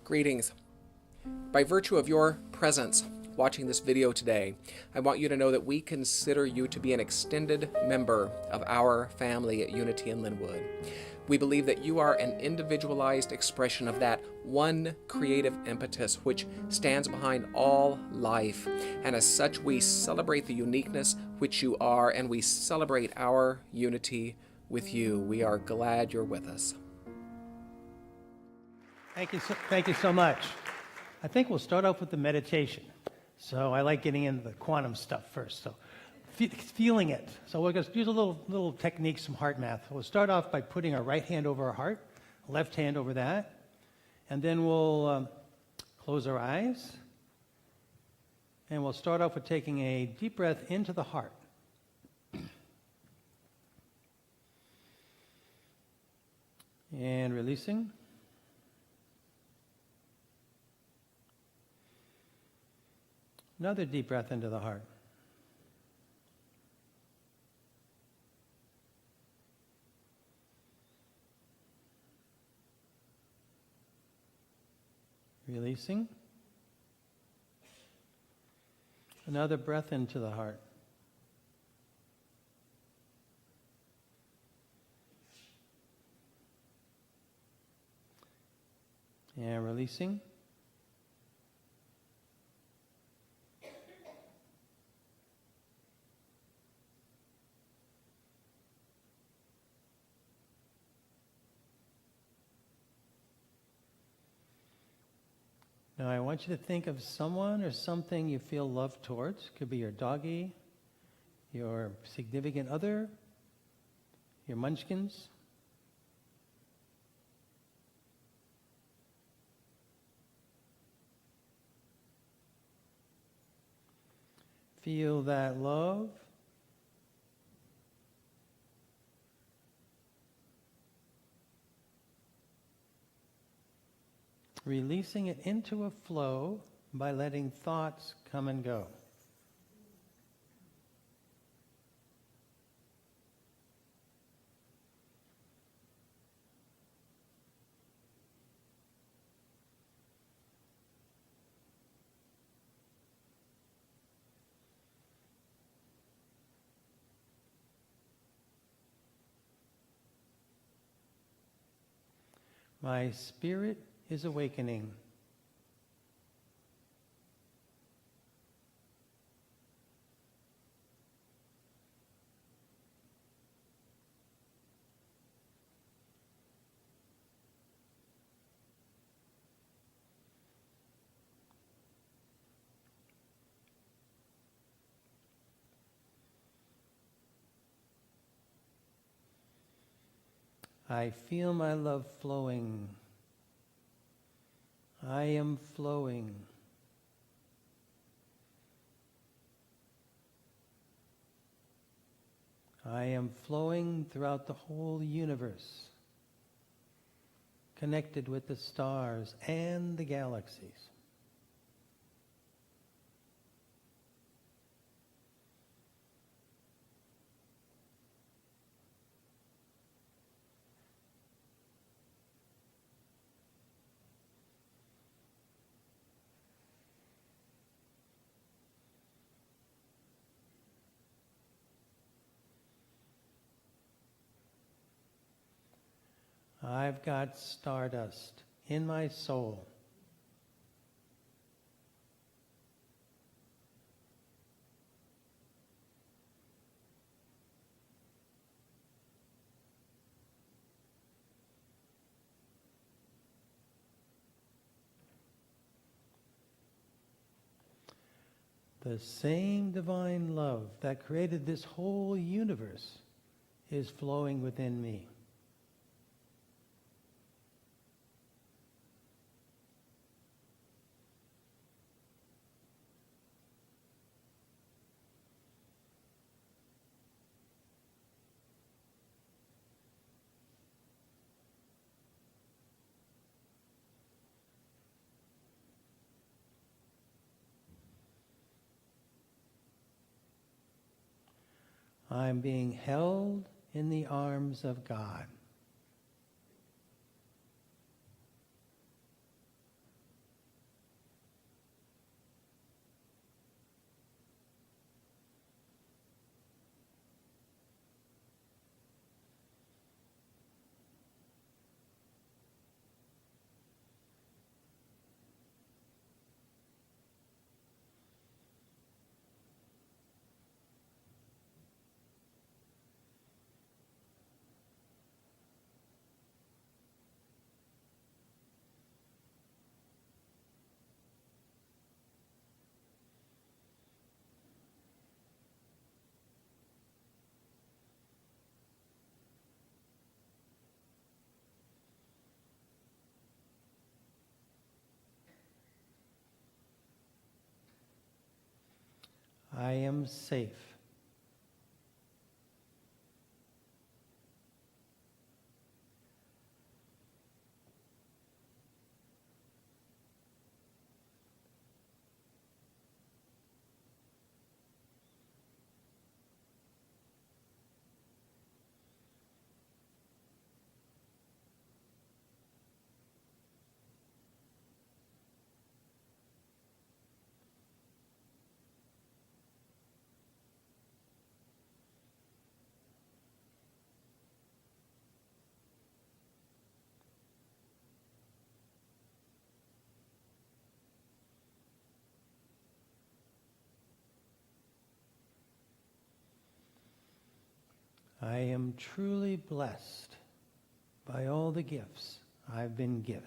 Greetings. By virtue of your presence watching this video today, I want you to know that we consider you to be an extended member of our family at Unity in Linwood. We believe that you are an individualized expression of that one creative impetus which stands behind all life, and as such we celebrate the uniqueness which you are, and we celebrate our unity with you. We are glad you're with us. Thank you so much. I think we'll start off with the meditation. So I like getting into the quantum stuff first. So feeling it. So we're going to use a little technique, some heart math. We'll start off by putting our right hand over our heart, left hand over that, and then we'll close our eyes. And we'll start off with taking a deep breath into the heart. And releasing. Another deep breath into the heart. Releasing. Another breath into the heart. And releasing. Now I want you to think of someone or something you feel love towards. Could be your doggy, your significant other, your munchkins. Feel that love. Releasing it into a flow by letting thoughts come and go. My spirit is awakening. I feel my love flowing. I am flowing. I am flowing throughout the whole universe, connected with the stars and the galaxies. I've got stardust in my soul. The same divine love that created this whole universe is flowing within me. I'm being held in the arms of God. I am safe. I am truly blessed by all the gifts I've been given.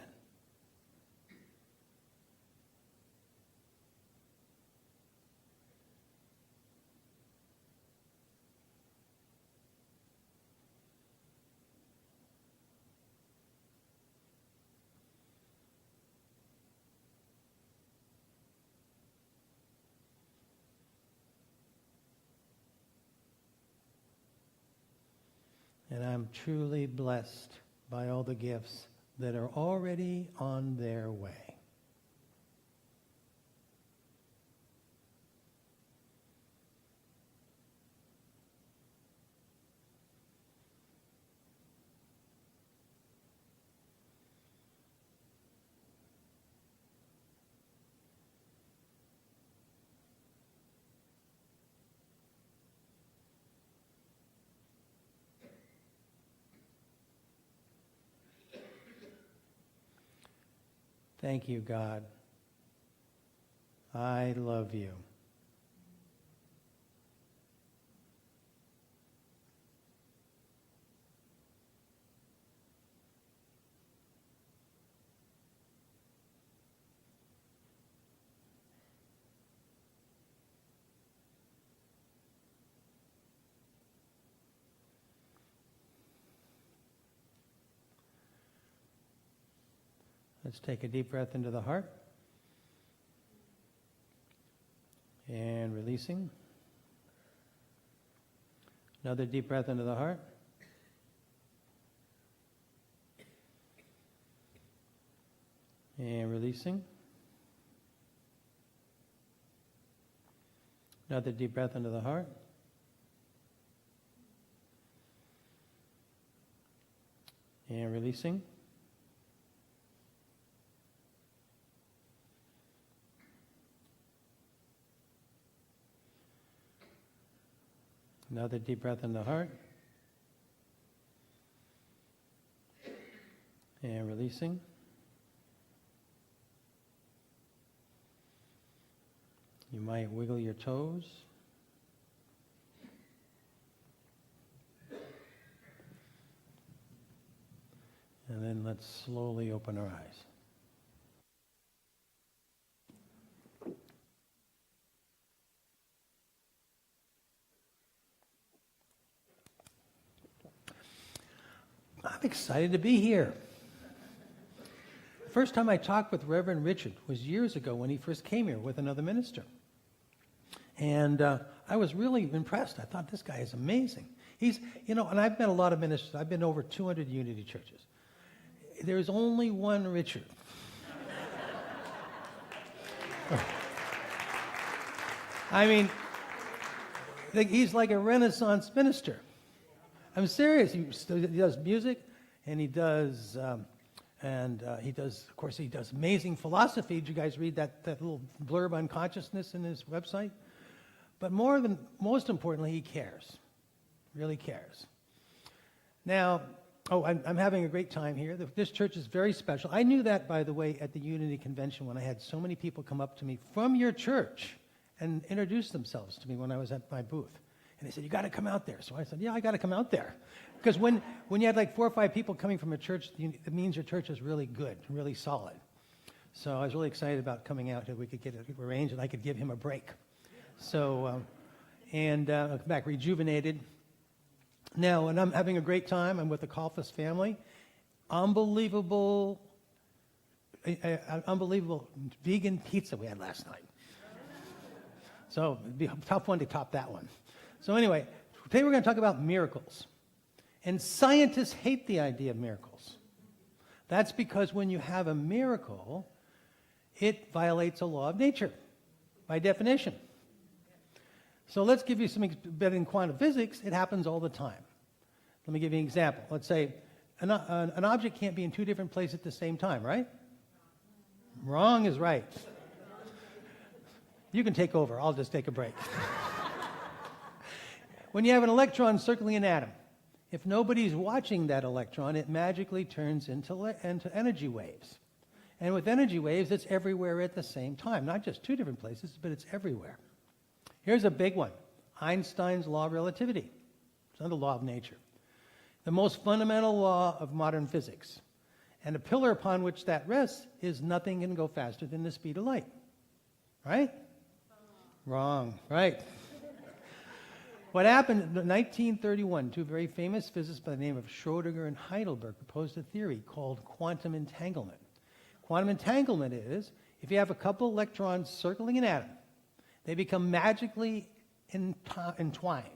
And I'm truly blessed by all the gifts that are already on their way. Thank you, God. I love you. Let's take a deep breath into the heart. And releasing. Another deep breath into the heart. And releasing. Another deep breath into the heart. And releasing. Another deep breath in the heart. And releasing. You might wiggle your toes. And then let's slowly open our eyes. I'm excited to be here. First time I talked with Reverend Richard was years ago when he first came here with another minister. And I was really impressed. I thought, this guy is amazing. He's, and I've met a lot of ministers. I've been over 200 Unity churches. There's only one Richard. I mean, he's like a Renaissance minister. I'm serious. He does music, and he does, of course, he does amazing philosophy. Did you guys read that little blurb on consciousness in his website? But most importantly, he cares, really cares. Now, I'm having a great time here. This church is very special. I knew that, by the way, at the Unity Convention when I had so many people come up to me from your church and introduce themselves to me when I was at my booth. And they said, you got to come out there. So I said, yeah, I got to come out there. Because when you had like 4 or 5 people coming from a church, it means your church is really good, really solid. So I was really excited about coming out here. We could get it arranged and I could give him a break. So, I'll come back rejuvenated. Now, and I'm having a great time. I'm with the Kalfas family. Unbelievable vegan pizza we had last night. So it'd be a tough one to top that one. So anyway, today we're going to talk about miracles. And scientists hate the idea of miracles. That's because when you have a miracle, it violates a law of nature, by definition. So let's give you some better in quantum physics. It happens all the time. Let me give you an example. Let's say an object can't be in two different places at the same time, right? Wrong is right. You can take over. I'll just take a break. When you have an electron circling an atom, if nobody's watching that electron, it magically turns into energy waves. And with energy waves, it's everywhere at the same time. Not just two different places, but it's everywhere. Here's a big one. Einstein's law of relativity. It's another law of nature. The most fundamental law of modern physics. And the pillar upon which that rests is nothing can go faster than the speed of light. Right? Wrong. Right. What happened in 1931, two very famous physicists by the name of Schrödinger and Heidelberg proposed a theory called quantum entanglement. Quantum entanglement is, if you have a couple electrons circling an atom, they become magically entwined,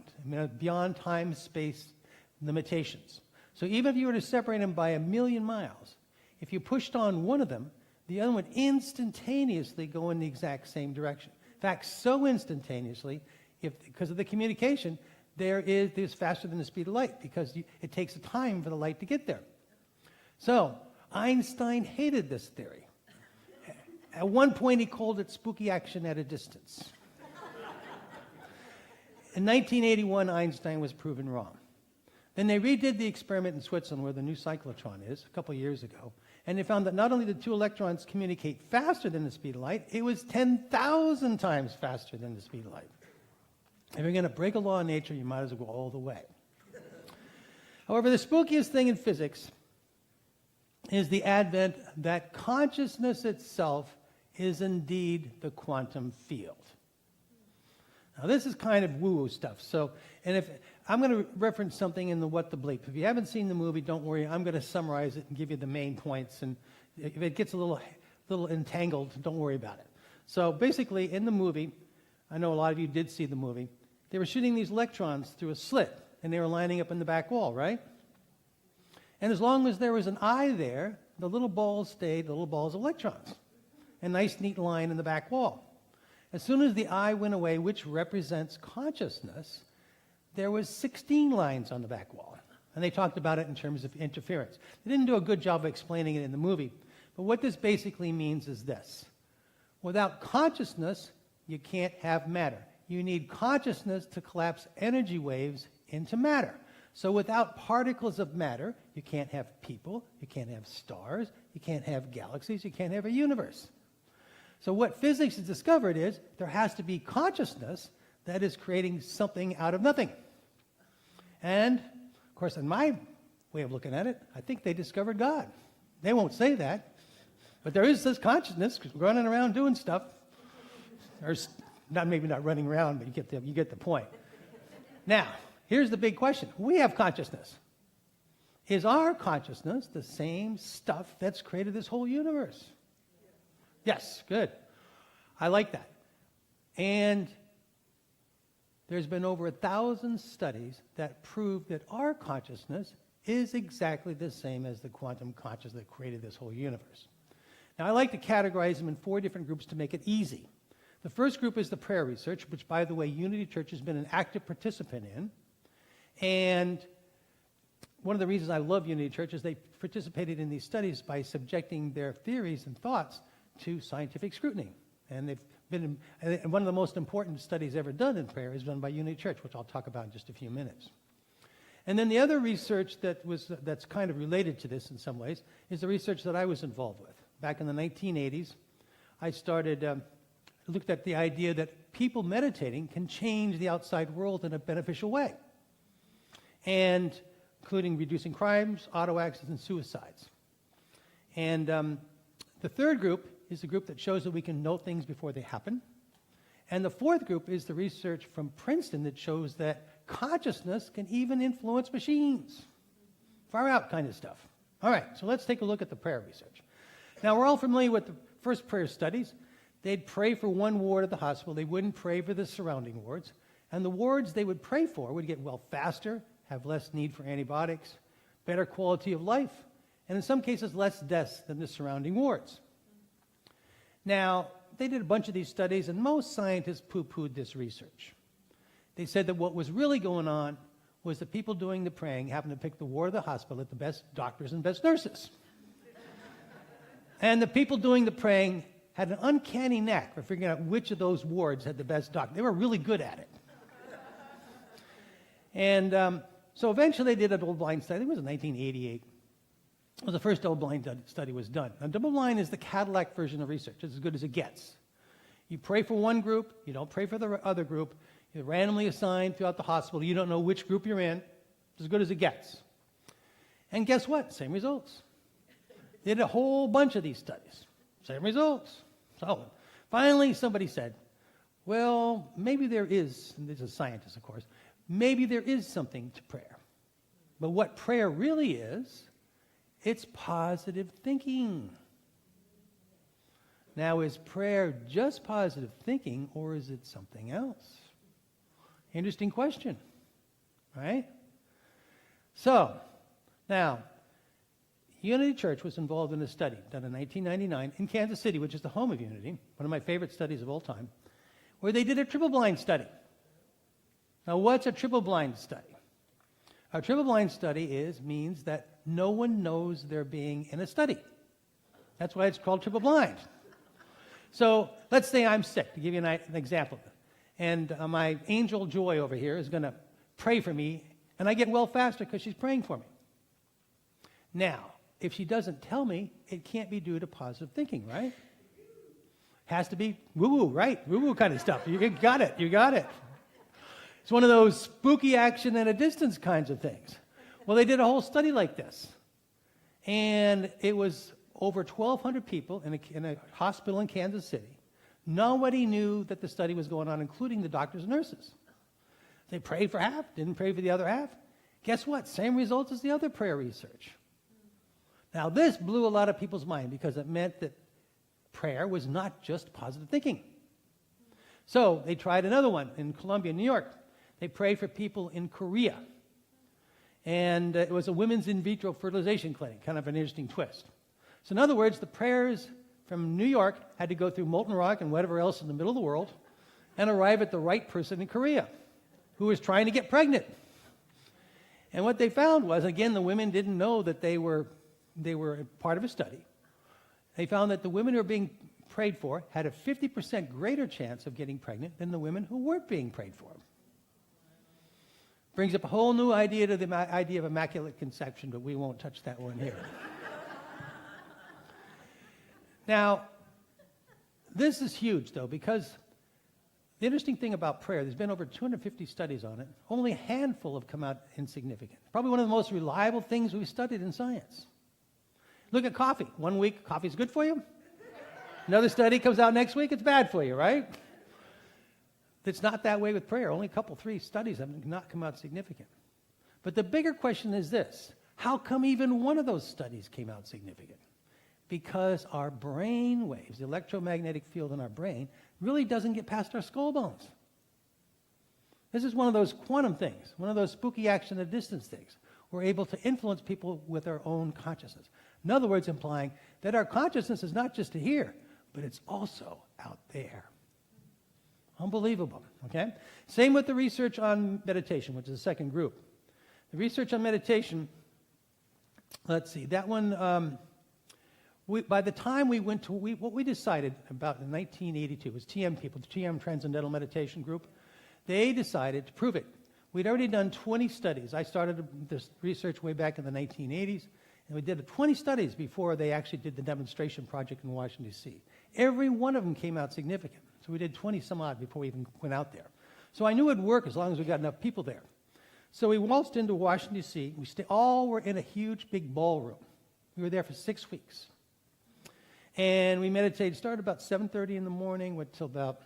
beyond time-space limitations. So even if you were to separate them by 1,000,000 miles, if you pushed on one of them, the other would instantaneously go in the exact same direction. In fact, so instantaneously, because of the communication, there's faster than the speed of light, because it takes a time for the light to get there. So Einstein hated this theory. At one point, he called it spooky action at a distance. In 1981, Einstein was proven wrong. Then they redid the experiment in Switzerland where the new cyclotron is, a couple years ago, and they found that not only did two electrons communicate faster than the speed of light, it was 10,000 times faster than the speed of light. If you're going to break a law of nature, you might as well go all the way. However, the spookiest thing in physics is the advent that consciousness itself is indeed the quantum field. Now, this is kind of woo-woo stuff. And if I'm going to reference something in the What the Bleep. If you haven't seen the movie, don't worry. I'm going to summarize it and give you the main points. And if it gets a little entangled, don't worry about it. So basically, in the movie, I know a lot of you did see the movie, they were shooting these electrons through a slit, and they were lining up in the back wall, right? And as long as there was an eye there, the little balls stayed, the little balls of electrons. A nice, neat line in the back wall. As soon as the eye went away, which represents consciousness, there was 16 lines on the back wall. And they talked about it in terms of interference. They didn't do a good job of explaining it in the movie. But what this basically means is this. Without consciousness, you can't have matter. You need consciousness to collapse energy waves into matter. So without particles of matter, you can't have people, you can't have stars, you can't have galaxies, you can't have a universe. So what physics has discovered is there has to be consciousness that is creating something out of nothing. And, of course, in my way of looking at it, I think they discovered God. They won't say that, but there is this consciousness running around doing stuff. Or maybe not running around, but you get the point. Now, here's the big question. We have consciousness. Is our consciousness the same stuff that's created this whole universe? Yes, good. I like that. And there's been over 1,000 studies that prove that our consciousness is exactly the same as the quantum consciousness that created this whole universe. Now, I like to categorize them in 4 different groups to make it easy. The first group is the prayer research, which, by the way, Unity Church has been an active participant in. And one of the reasons I love Unity Church is they participated in these studies by subjecting their theories and thoughts to scientific scrutiny. And they've been and one of the most important studies ever done in prayer is done by Unity Church, which I'll talk about in just a few minutes. And then the other research that's kind of related to this in some ways is the research that I was involved with. Back in the 1980s, I looked at the idea that people meditating can change the outside world in a beneficial way, and including reducing crimes, auto accidents, and suicides. And the third group is the group that shows that we can know things before they happen. And the fourth group is the research from Princeton that shows that consciousness can even influence machines. Far out kind of stuff. All right, so let's take a look at the prayer research. Now, we're all familiar with the first prayer studies. They'd pray for one ward at the hospital. They wouldn't pray for the surrounding wards. And the wards they would pray for would get well faster, have less need for antibiotics, better quality of life, and in some cases less deaths than the surrounding wards. Now, they did a bunch of these studies, and most scientists poo-pooed this research. They said that what was really going on was the people doing the praying happened to pick the ward of the hospital with the best doctors and best nurses. And the people doing the praying had an uncanny knack for figuring out which of those wards had the best doctor. They were really good at it. And so eventually they did a double-blind study. I think it was in 1988. It was the first double-blind study was done. Now, double-blind is the Cadillac version of research. It's as good as it gets. You pray for one group. You don't pray for the other group. You're randomly assigned throughout the hospital. You don't know which group you're in. It's as good as it gets. And guess what? Same results. They did a whole bunch of these studies. Same results. So finally somebody said, well, maybe there is, and this is a scientist, of course, maybe there is something to prayer. But what prayer really is, it's positive thinking. Now, is prayer just positive thinking, or is it something else? Interesting question, right? So, now, Unity Church was involved in a study done in 1999 in Kansas City, which is the home of Unity, one of my favorite studies of all time, where they did a triple-blind study. Now, what's a triple-blind study? A triple-blind study means that no one knows they're being in a study. That's why it's called triple-blind. So let's say I'm sick, to give you an example. And my angel Joy over here is going to pray for me, and I get well faster because she's praying for me. Now, if she doesn't tell me, it can't be due to positive thinking, right? Has to be woo-woo, right? Woo-woo kind of stuff. You got it. You got it. It's one of those spooky action at a distance kinds of things. Well, they did a whole study like this. And it was over 1,200 people in a hospital in Kansas City. Nobody knew that the study was going on, including the doctors and nurses. They prayed for half, didn't pray for the other half. Guess what? Same results as the other prayer research. Now, this blew a lot of people's mind because it meant that prayer was not just positive thinking. So they tried another one in Columbia, New York. They prayed for people in Korea. And it was a women's in vitro fertilization clinic, kind of an interesting twist. So in other words, the prayers from New York had to go through molten rock and whatever else in the middle of the world and arrive at the right person in Korea who was trying to get pregnant. And what they found was, again, the women didn't know that they were part of a study. They found that the women who were being prayed for had a 50% greater chance of getting pregnant than the women who weren't being prayed for. Brings up a whole new idea to the idea of immaculate conception, but we won't touch that one here. Now, this is huge, though, because the interesting thing about prayer, there's been over 250 studies on it. Only a handful have come out insignificant. Probably one of the most reliable things we've studied in science. Look at coffee. 1 week, coffee's good for you. Another study comes out next week, it's bad for you, right? It's not that way with prayer. Only a couple, 3 studies have not come out significant. But the bigger question is this. How come even one of those studies came out significant? Because our brain waves, the electromagnetic field in our brain, really doesn't get past our skull bones. This is one of those quantum things, one of those spooky action at distance things. We're able to influence people with our own consciousness. In other words, implying that our consciousness is not just here, but it's also out there. Unbelievable, okay? Same with the research on meditation, which is the second group. The research on meditation, let's see, that one, by the time we went to, what we decided about in 1982 was TM people, the TM Transcendental Meditation Group, they decided to prove it. We'd already done 20 studies. I started this research way back in the 1980s, and we did 20 studies before they actually did the demonstration project in Washington, D.C. Every one of them came out significant. So we did 20 some odd before we even went out there. So I knew it would work as long as we got enough people there. So we waltzed into Washington, D.C. We all were in a huge, big ballroom. We were there for 6 weeks. And we meditated, started about 7:30 in the morning, went till about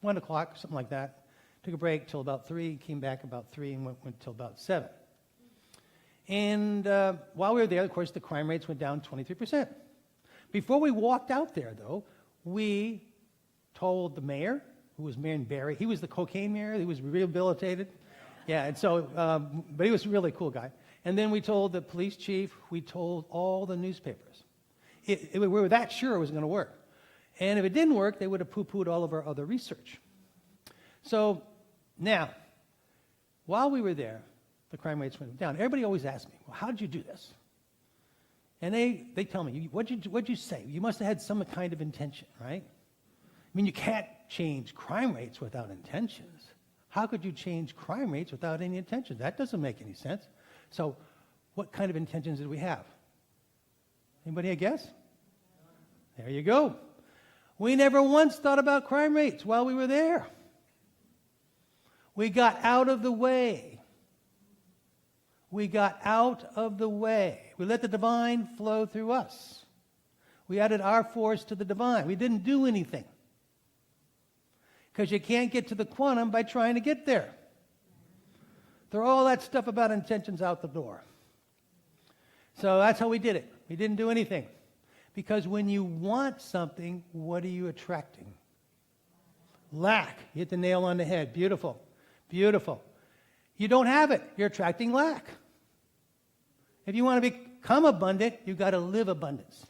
1 o'clock, something like that. Took a break till about 3, came back about 3, and went till about 7. And while we were there, of course, the crime rates went down 23%. Before we walked out there, though, we told the mayor, who was Mayor Barry, he was the cocaine mayor, he was rehabilitated. Yeah, and so, but he was a really cool guy. And then we told the police chief, we told all the newspapers. We were that sure it was going to work. And if it didn't work, they would have poo-pooed all of our other research. So now, while we were there, the crime rates went down. Everybody always asks me, well, how did you do this? And they tell me, what'd you say? You must have had some kind of intention, right? I mean, you can't change crime rates without intentions. How could you change crime rates without any intentions? That doesn't make any sense. So what kind of intentions did we have? Anybody a guess? There you go. We never once thought about crime rates while we were there. We got out of the way. We got out of the way. We let the divine flow through us. We added our force to the divine. We didn't do anything. Because you can't get to the quantum by trying to get there. Throw all that stuff about intentions out the door. So that's how we did it. We didn't do anything. Because when you want something, what are you attracting? Lack. You hit the nail on the head. Beautiful. Beautiful. You don't have it. You're attracting lack. If you want to become abundant, you've got to live abundance.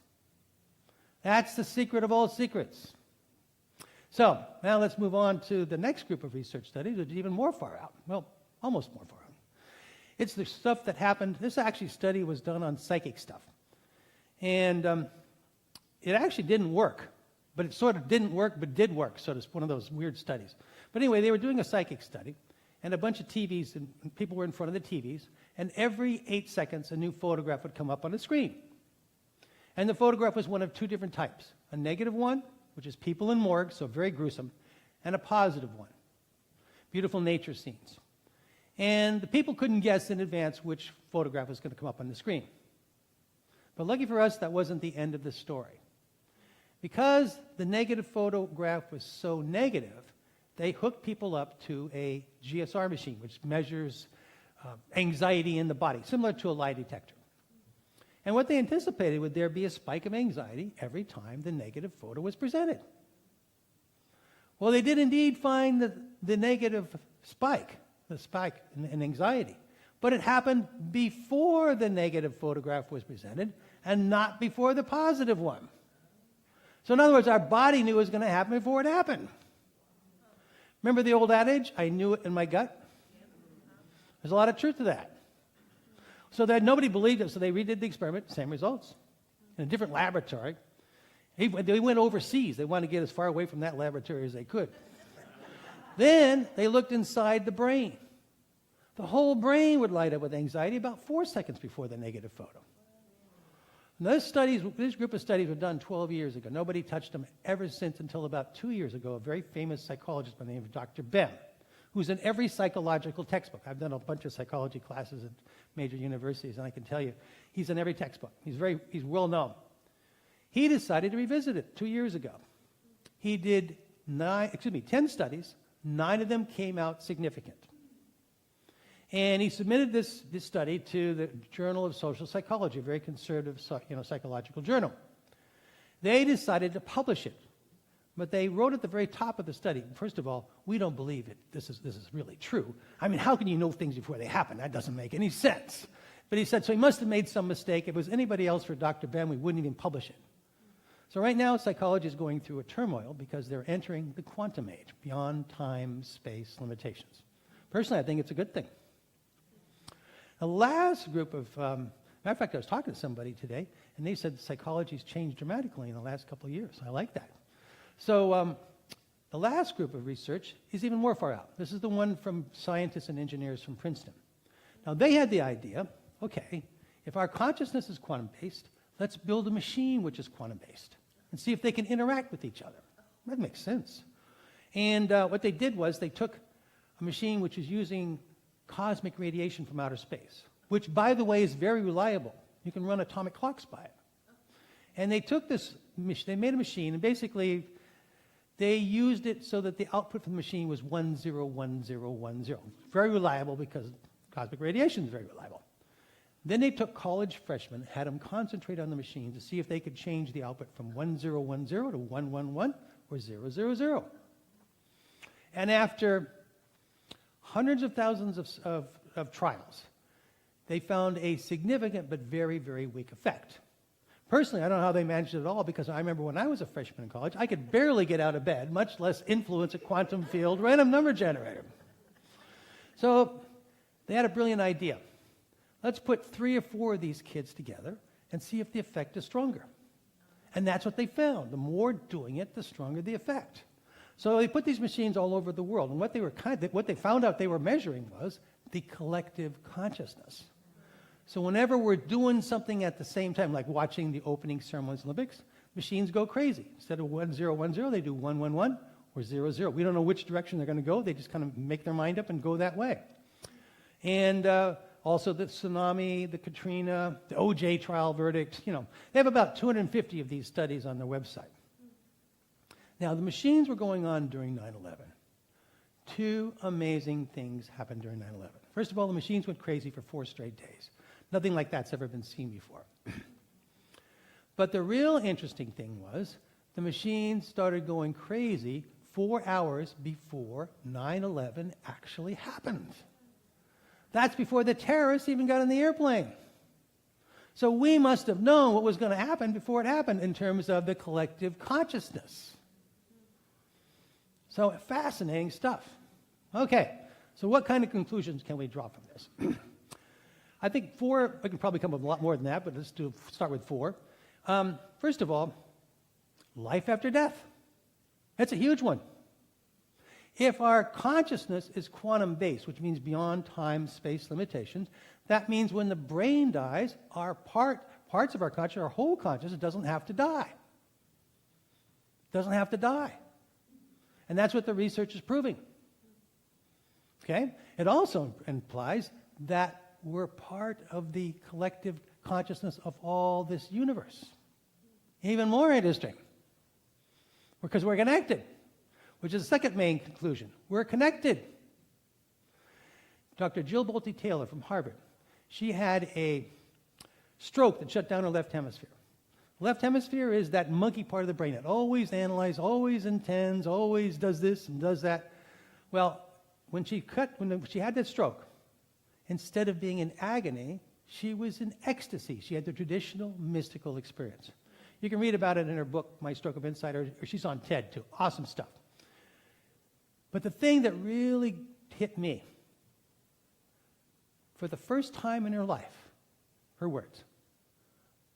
That's the secret of all secrets. So now let's move on to the next group of research studies, which is even more far out. Well, almost more far out. It's the stuff that happened. This actually study was done on psychic stuff. And it actually didn't work. But it sort of didn't work, but did work. So it's one of those weird studies. But anyway, they were doing a psychic study. And a bunch of TVs, and people were in front of the TVs. And every 8 seconds, a new photograph would come up on the screen. And the photograph was one of two different types. A negative one, which is people in morgues, so very gruesome, and a positive one. Beautiful nature scenes. And the people couldn't guess in advance which photograph was going to come up on the screen. But lucky for us, that wasn't the end of the story. Because the negative photograph was so negative, they hooked people up to a GSR machine, which measures anxiety in the body, similar to a lie detector. And what they anticipated would there be a spike of anxiety every time the negative photo was presented. Well, they did indeed find the negative spike, the spike in anxiety. But it happened before the negative photograph was presented and not before the positive one. So in other words, our body knew it was going to happen before it happened. Remember the old adage, I knew it in my gut? There's a lot of truth to that. So that nobody believed it, so they redid the experiment, same results, in a different laboratory. They went overseas. They wanted to get as far away from that laboratory as they could. Then they looked inside the brain. The whole brain would light up with anxiety about 4 seconds before the negative photo. And this group of studies were done 12 years ago. Nobody touched them ever since until about 2 years ago. A very famous psychologist by the name of Dr. Ben, who's in every psychological textbook. I've done a bunch of psychology classes at major universities, and I can tell you, he's in every textbook. He's well known. He decided to revisit it 2 years ago. He did 10 studies. 9 of them came out significant. And he submitted this study to the Journal of Social Psychology, a very conservative psychological journal. They decided to publish it. But they wrote at the very top of the study, first of all, we don't believe it. This is really true. I mean, how can you know things before they happen? That doesn't make any sense. But he said, so he must have made some mistake. If it was anybody else for Dr. Ben, we wouldn't even publish it. So right now, psychology is going through a turmoil because they're entering the quantum age, beyond time, space, limitations. Personally, I think it's a good thing. The last group of, matter of fact, I was talking to somebody today, and they said psychology's changed dramatically in the last couple of years. I like that. So the last group of research is even more far out. This is the one from scientists and engineers from Princeton. Now, they had the idea, okay, if our consciousness is quantum-based, let's build a machine which is quantum-based and see if they can interact with each other. That makes sense. And what they did was they took a machine which is using cosmic radiation from outer space, which, by the way, is very reliable. You can run atomic clocks by it. And they took this, they made a machine, and basically they used it so that the output from the machine was 101010. Very reliable because cosmic radiation is very reliable. Then they took college freshmen, had them concentrate on the machine to see if they could change the output from 1010 to 111, or or 0, 0, 0. And after hundreds of thousands of trials, they found a significant but very, very weak effect. Personally, I don't know how they managed it at all, because I remember when I was a freshman in college, I could barely get out of bed, much less influence a quantum field random number generator. So they had a brilliant idea. Let's put 3 or 4 of these kids together and see if the effect is stronger. And that's what they found. The more doing it, the stronger the effect. So they put these machines all over the world, and what they found out they were measuring was the collective consciousness. So whenever we're doing something at the same time, like watching the opening ceremonies of the Olympics, machines go crazy. Instead of 1, 0, 1, 0, they do 1, 1, 1, or 0, 0. We don't know which direction they're going to go. They just kind of make their mind up and go that way. And also the tsunami, the Katrina, the OJ trial verdict, they have about 250 of these studies on their website. Now, the machines were going on during 9/11. 2 amazing things happened during 9/11. First of all, the machines went crazy for 4 straight days. Nothing like that's ever been seen before. But the real interesting thing was the machines started going crazy 4 hours before 9/11 actually happened. That's before the terrorists even got in the airplane. So we must have known what was going to happen before it happened in terms of the collective consciousness. So fascinating stuff. Okay, so what kind of conclusions can we draw from this? I think 4, I can probably come up with a lot more than that, but let's start with 4. First of all, life after death. That's a huge one. If our consciousness is quantum-based, which means beyond time-space limitations, that means when the brain dies, our parts of our consciousness, our whole consciousness, doesn't have to die. Doesn't have to die. And that's what the research is proving. Okay? It also implies that we're part of the collective consciousness of all this universe. Even more interesting, because we're connected, which is the second main conclusion. We're connected. Dr. Jill Bolte Taylor from Harvard, she had a stroke that shut down her left hemisphere. Left hemisphere is that monkey part of the brain that always analyzes, always intends, always does this and does that. Well, when she had that stroke, instead of being in agony, she was in ecstasy. She had the traditional mystical experience. You can read about it in her book, My Stroke of Insight, or she's on TED too. Awesome stuff. But the thing that really hit me, for the first time in her life, her words,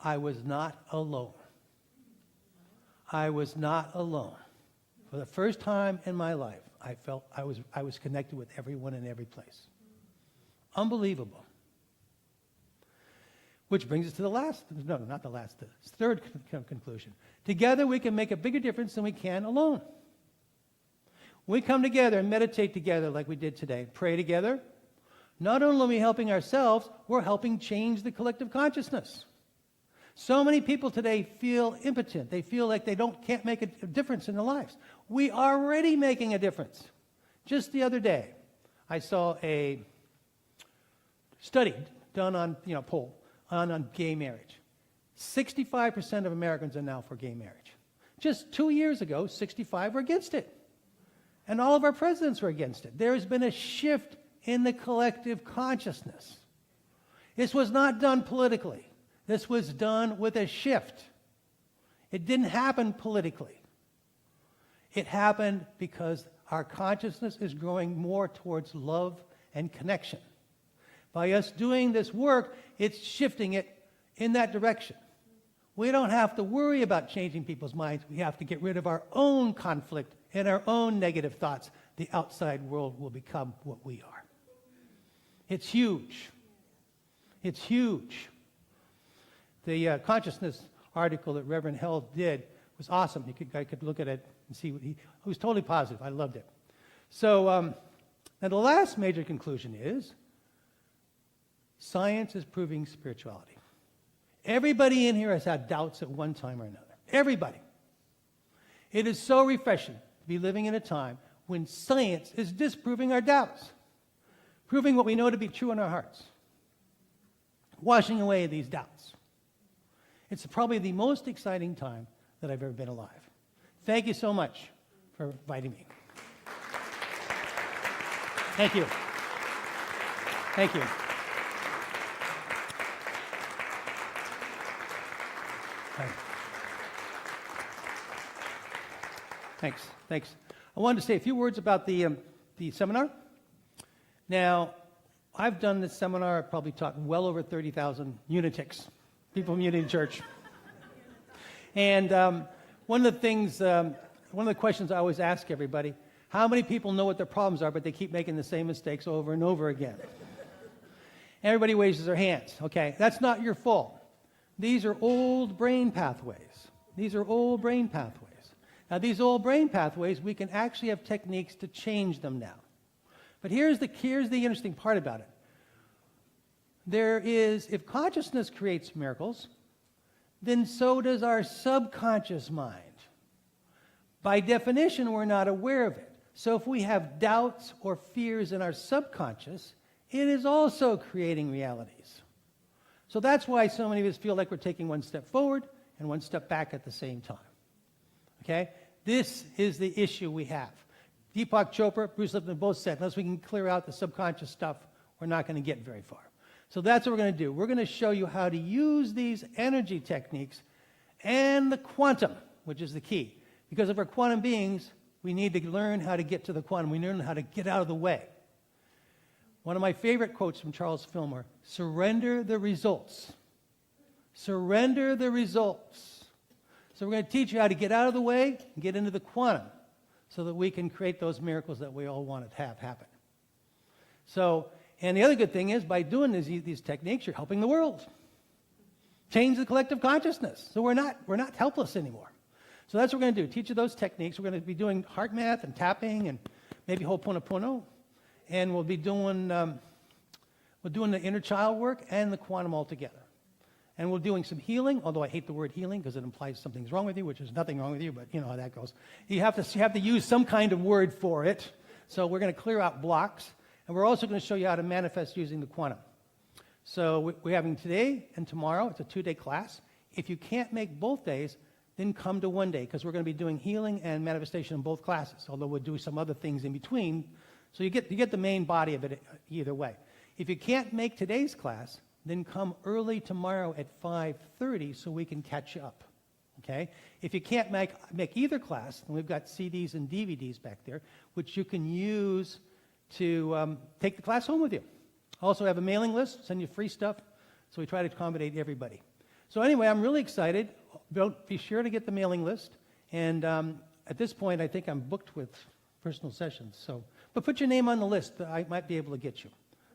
I was not alone. I was not alone. For the first time in my life, I felt I was connected with everyone in every place. Unbelievable. Which brings us to the third conclusion. Together we can make a bigger difference than we can alone. We come together and meditate together like we did today, pray together. Not only are we helping ourselves, we're helping change the collective consciousness. So many people today feel impotent. They feel like they can't make a difference in their lives. We are already making a difference. Just the other day, I saw a study done on, poll on gay marriage. 65% of Americans are now for gay marriage. Just 2 years ago, 65 were against it. And all of our presidents were against it. There has been a shift in the collective consciousness. This was not done politically. This was done with a shift. It didn't happen politically. It happened because our consciousness is growing more towards love and connection. By us doing this work, it's shifting it in that direction. We don't have to worry about changing people's minds. We have to get rid of our own conflict and our own negative thoughts. The outside world will become what we are. It's huge. It's huge. The consciousness article that Reverend Held did was awesome. I could look at it and see he was totally positive. I loved it. So now the last major conclusion is science is proving spirituality. Everybody in here has had doubts at one time or another. Everybody. It is so refreshing to be living in a time when science is disproving our doubts, proving what we know to be true in our hearts, washing away these doubts. It's probably the most exciting time that I've ever been alive. thank you so much for inviting me. Thank you. Thank you. Thanks. I wanted to say a few words about the seminar. Now, I've done this seminar. I've probably taught well over 30,000 unitics, people from Unity Church. And one of the questions I always ask everybody, how many people know what their problems are, but they keep making the same mistakes over and over again? Everybody raises their hands. Okay, that's not your fault. These are old brain pathways. Now, these old brain pathways, we can actually have techniques to change them now. But here's the interesting part about it. If consciousness creates miracles, then so does our subconscious mind. By definition, we're not aware of it. So if we have doubts or fears in our subconscious, it is also creating realities. So that's why so many of us feel like we're taking one step forward and one step back at the same time. Okay? This is the issue we have. Deepak Chopra, Bruce Lipton both said, unless we can clear out the subconscious stuff, we're not going to get very far. So that's what we're going to do. We're going to show you how to use these energy techniques and the quantum, which is the key. Because if we're quantum beings, we need to learn how to get to the quantum. We learn how to get out of the way. One of my favorite quotes from Charles Fillmore, surrender the results. Surrender the results. So we're going to teach you how to get out of the way and get into the quantum so that we can create those miracles that we all want to have happen. So, and the other good thing is by doing these techniques, you're helping the world. Change the collective consciousness. So we're not helpless anymore. So that's what we're going to do. Teach you those techniques. We're going to be doing heart math and tapping and maybe Ho'oponopono. And we'll be doing the inner child work and the quantum all together. And we're doing some healing, although I hate the word healing because it implies something's wrong with you, which is nothing wrong with you, but you know how that goes. You have to use some kind of word for it. So we're going to clear out blocks. And we're also going to show you how to manifest using the quantum. So we're having today and tomorrow. It's a 2-day class. If you can't make both days, then come to one day because we're going to be doing healing and manifestation in both classes, although we'll do some other things in between. So you get the main body of it either way. If you can't make today's class, then come early tomorrow at 5:30 so we can catch you up. Okay? If you can't make either class, then we've got CDs and DVDs back there, which you can use to take the class home with you. Also have a mailing list, send you free stuff, so we try to accommodate everybody. So anyway, I'm really excited. Be sure to get the mailing list. And at this point, I think I'm booked with personal sessions. But put your name on the list. I might be able to get you.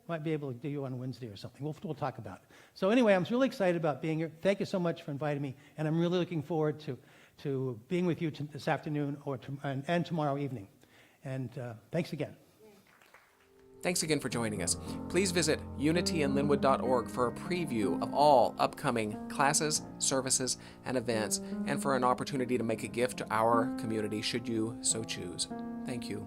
Might be able to do you on Wednesday or something. We'll talk about it. So anyway, I'm really excited about being here. Thank you so much for inviting me, and I'm really looking forward to being with you this afternoon and tomorrow evening. And thanks again. Thanks again for joining us. Please visit unityandlinwood.org for a preview of all upcoming classes, services, and events, and for an opportunity to make a gift to our community should you so choose. Thank you.